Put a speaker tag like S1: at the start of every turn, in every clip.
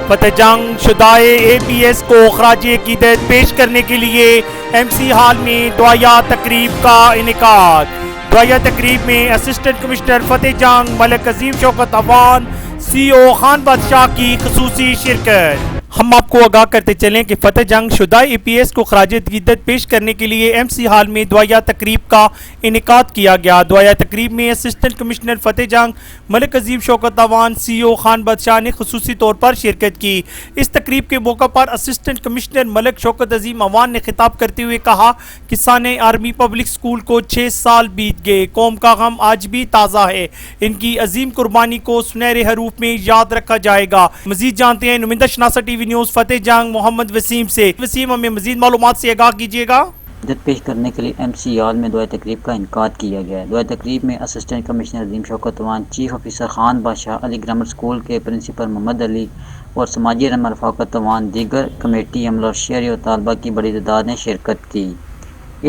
S1: فتح جنگ شدائے APS کو خراج عقیدت پیش کرنے کے لیے MC ہال میں دعائیہ تقریب کا انعقاد۔ دعائیہ تقریب میں اسسٹنٹ کمشنر فتح جنگ ملک عظیم شوکت عوان CO خان بادشاہ کی خصوصی شرکت۔ ہم آپ کو آگاہ کرتے چلیں کہ فتح جنگ شدائے APS کو خراج عقیدت پیش کرنے کے لیے MC ہال میں دعائیہ تقریب کا انعقاد کیا گیا۔ دعائیہ تقریب میں اسسٹنٹ کمشنر فتح جنگ ملک عظیم شوکت عوان CO خان بادشاہ نے خصوصی طور پر شرکت کی۔ اس تقریب کے موقع پر اسسٹنٹ کمشنر ملک شوکت عظیم عوان نے خطاب کرتے ہوئے کہا کہ سانحہ آرمی پبلک سکول کو 6 سال بیت گئے، قوم کا غم آج بھی تازہ ہے، ان کی عظیم قربانی کو سنہرے حروف میں یاد رکھا جائے گا۔ مزید جانتے ہیں نمائندہ شناسہ ٹی وی نیوز فتح جنگ محمد وسیم سے۔ وسیم ہمیں مزید معلومات سے آگاہ کیجیے گا۔
S2: عقیدت پیش کرنے کے لیے MC ہال میں دعائیہ تقریب کا انعقاد کیا گیا ہے۔ دعائیہ تقریب میں اسسٹنٹ کمشنر عظیم شوکت عوان، چیف آفیسر خان بادشاہ، علی گرامر اسکول کے پرنسپل محمد علی اور سماجی رہنما رفاقت عوان، دیگر کمیٹی عملہ اور شہری اور طلباء کی بڑی تعداد نے شرکت کی۔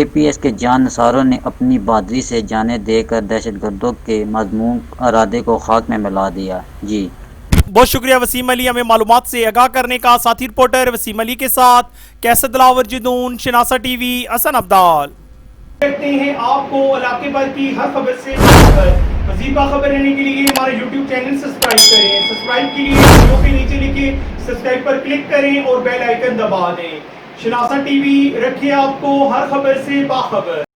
S2: APS کے جان نثاروں نے اپنی بہادری سے جانیں دے کر دہشت گردوں کے مذموم ارادے کو خاک میں ملا دیا۔ جی
S1: بہت شکریہ وسیم علی ہمیں معلومات سے آگاہ کرنے کا۔ ساتھی رپورٹر وسیم علی کے ساتھ کیسر دلاور جدون، شناسہ ٹی وی، حسن عبدال۔ دیکھتے ہیں آپ کو علاقے بھر کی ہر خبر سے مزید باخبر رہنے کے لیے ہمارا YouTube چینل سبسکرائب کریں۔ سبسکرائب کے لیے ویڈیو کے نیچے لکھے سبسکرائب پر کلک کریں اور بیل آئیکن دبا دیں۔ شناسہ ٹی وی رکھے آپ کو ہر خبر سے باخبر۔